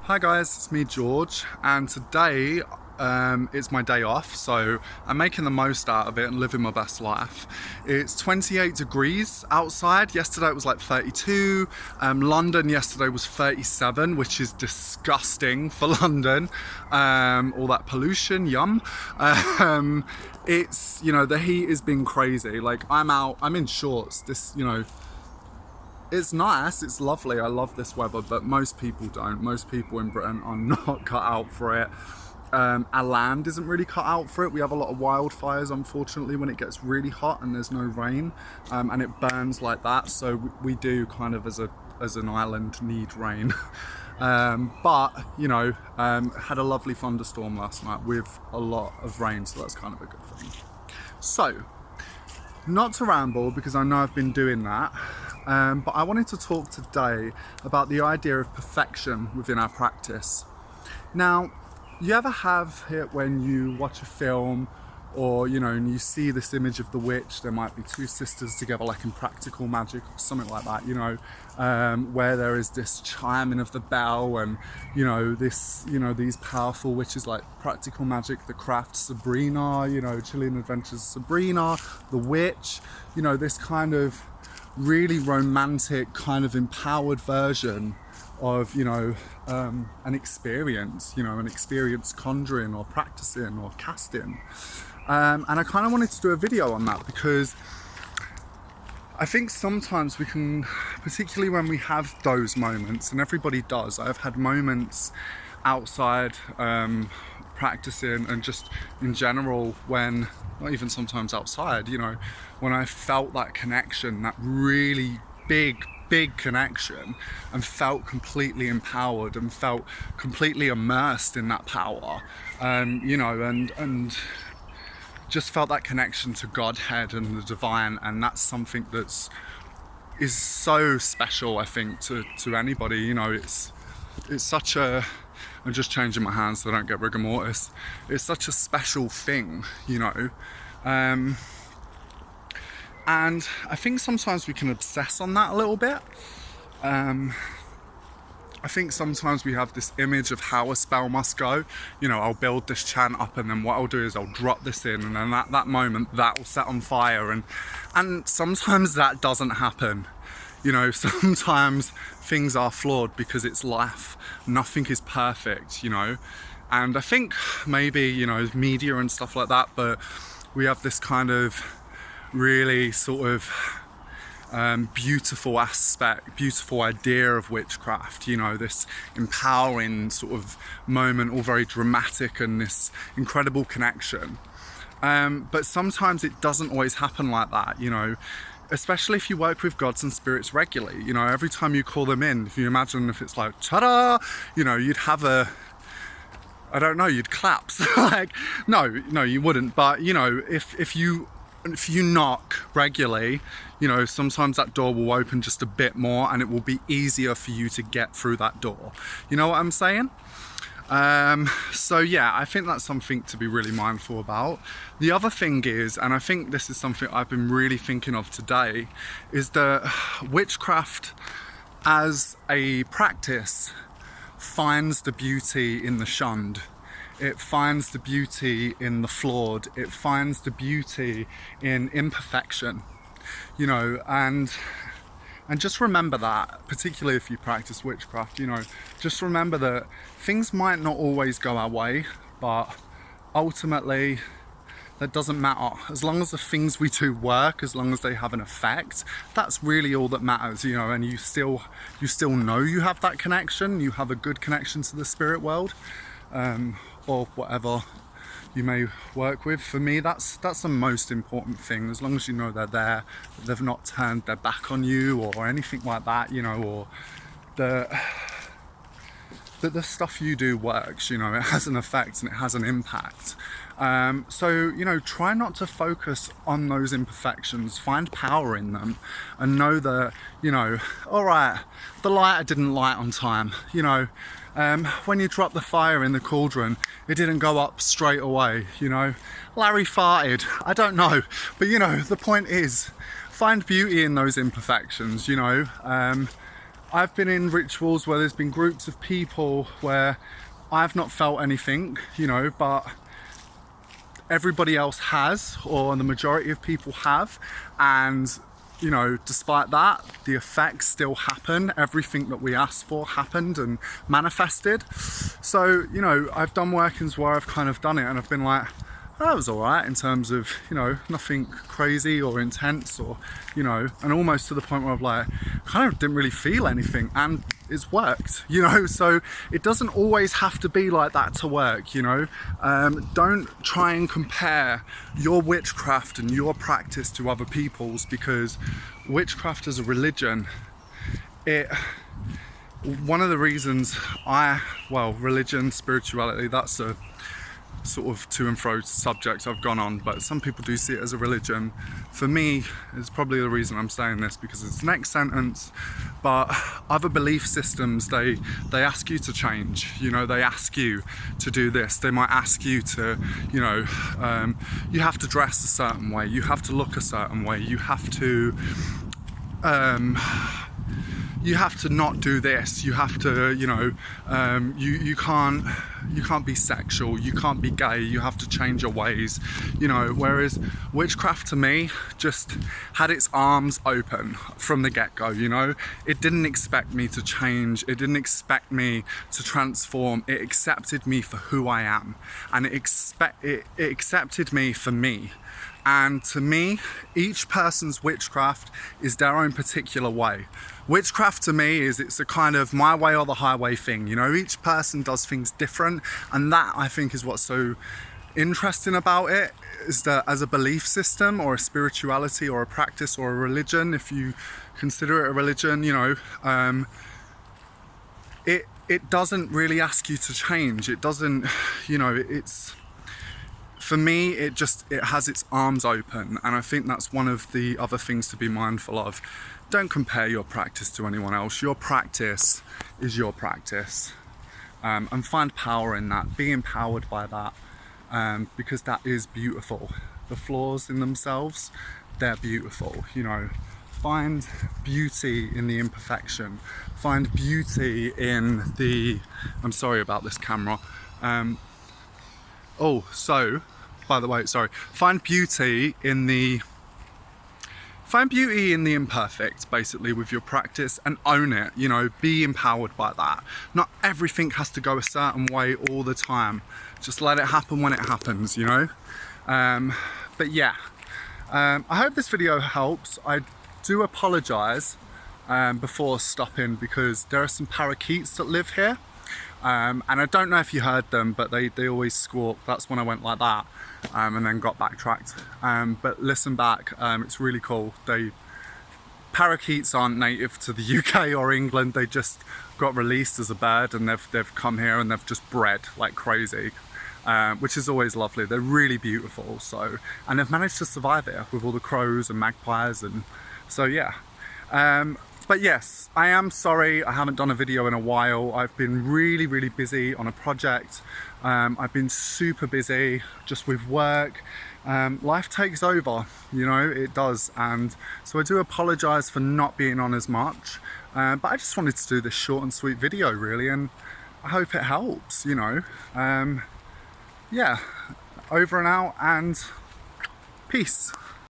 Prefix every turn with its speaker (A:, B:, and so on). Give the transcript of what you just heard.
A: Hi guys, it's me George, and today it's my day off, so I'm making the most out of it and living my best life. It's 28 degrees outside. Yesterday it was like 32. London yesterday was 37, which is disgusting for London. All that pollution, yum. It's, the heat has been crazy. Like I'm in shorts. It's nice, it's lovely, I love this weather, but most people don't. Most people in Britain are not cut out for it. Our land isn't really cut out for it. We have a lot of wildfires, unfortunately, when it gets really hot and there's no rain, and it burns like that. So we do kind of, as an island, need rain. But had a lovely thunderstorm last night with a lot of rain, so that's kind of a good thing. So, not to ramble, because I know I've been doing that, but I wanted to talk today about the idea of perfection within our practice. Now, you ever have it when you watch a film or, and you see this image of the witch? There might be two sisters together, like in Practical Magic or something like that, where there is this chiming of the bell and, these powerful witches like Practical Magic, The Craft, Sabrina, Chilling Adventures of Sabrina, The Witch, this kind of really romantic, kind of empowered version of, an experience conjuring or practicing or casting. And I kind of wanted to do a video on that because I think sometimes we can, particularly when we have those moments, and everybody does. I've had moments outside practicing and just in general when, not even sometimes outside, when I felt that connection, that really big connection, and felt completely empowered and felt completely immersed in that power, and just felt that connection to Godhead and the divine. And that's something is so special, I think, to anybody. It's such a, I'm just changing my hands so I don't get rigor mortis. It's such a special thing, and I think sometimes we can obsess on that a little bit. I think sometimes we have this image of how a spell must go. I'll build this chant up, and then what I'll do is I'll drop this in, and then at that moment that will set on fire. And sometimes that doesn't happen. Sometimes things are flawed because it's life. Nothing is perfect, And I think maybe, media and stuff like that, but we have this kind of really sort of beautiful idea of witchcraft, this empowering sort of moment, all very dramatic, and this incredible connection. But sometimes it doesn't always happen like that, especially if you work with gods and spirits regularly. Every time you call them in, if you imagine if it's like, ta-da, you'd have you'd clap. Like, no, you wouldn't. But, if you knock regularly, sometimes that door will open just a bit more, and it will be easier for you to get through that door. You know what I'm saying? So yeah, I think that's something to be really mindful about. The other thing is, and I think this is something I've been really thinking of today, is that witchcraft as a practice finds the beauty in the shunned. It finds the beauty in the flawed. It finds the beauty in imperfection, and just remember that, particularly if you practice witchcraft, just remember that things might not always go our way, but ultimately that doesn't matter. As long as the things we do work, as long as they have an effect, that's really all that matters, and you still know you have that connection, you have a good connection to the spirit world, or whatever you may work with. For me, that's the most important thing. As long as you know they're there, they've not turned their back on you or anything like that, or that the stuff you do works, it has an effect and it has an impact. So, try not to focus on those imperfections. Find power in them and know that, all right, the lighter didn't light on time, when you drop the fire in the cauldron, it didn't go up straight away, Larry farted, I don't know. But, the point is, find beauty in those imperfections, I've been in rituals where there's been groups of people where I've not felt anything, you know, but everybody else has, or the majority of people have, and you know, despite that, the effects still happen. Everything that we asked for happened and manifested. So, you know, I've done workings where I've kind of done it and I've been like, oh, that was all right in terms of, you know, nothing crazy or intense, or, you know, and almost to the point where I've like, kind of didn't really feel anything, and it's worked, you know. So it doesn't always have to be like that to work, you know. Don't try and compare your witchcraft and your practice to other people's, because witchcraft as a religion, one of the reasons religion, spirituality, that's a sort of to and fro subject I've gone on, but some people do see it as a religion. For me, it's probably the reason I'm saying this, because it's the next sentence, but other belief systems, they ask you to change, you know, they ask you to do this, they might ask you to, you know, you have to dress a certain way, you have to look a certain way, you have to not do this, you have to, you know, you can't be sexual, you can't be gay, you have to change your ways, you know. Whereas witchcraft to me just had its arms open from the get-go, you know. It didn't expect me to change, it didn't expect me to transform, it accepted me for who I am, and it accepted me for me. And to me, each person's witchcraft is their own particular way. Witchcraft to me it's a kind of my way or the highway thing, you know. Each person does things different, and that, I think, is what's so interesting about it, is that as a belief system or a spirituality or a practice or a religion, if you consider it a religion, you know, it doesn't really ask you to change. It doesn't, you know, it's, for me, it has its arms open, and I think that's one of the other things to be mindful of. Don't compare your practice to anyone else. Your practice is your practice, and find power in that. Be empowered by that, because that is beautiful. The flaws in themselves, they're beautiful, you know. Find beauty in the imperfection. Find beauty in the, I'm sorry about this camera. By the way, sorry. Find beauty in the imperfect, basically, with your practice, and own it, you know. Be empowered by that. Not everything has to go a certain way all the time. Just let it happen when it happens, you know. But yeah, I hope this video helps. I do apologize before stopping, because there are some parakeets that live here. And I don't know if you heard them, but they always squawk. That's when I went like that, and then got backtracked. But listen back, it's really cool. Parakeets aren't native to the UK or England. They just got released as a bird, and they've come here and they've just bred like crazy, which is always lovely. They're really beautiful. So, and they've managed to survive here with all the crows and magpies, and so yeah. But yes, I am sorry I haven't done a video in a while. I've been really, really busy on a project. I've been super busy just with work. Life takes over, you know, it does. And so I do apologize for not being on as much. But I just wanted to do this short and sweet video, really, and I hope it helps, you know. Yeah, over and out, and peace.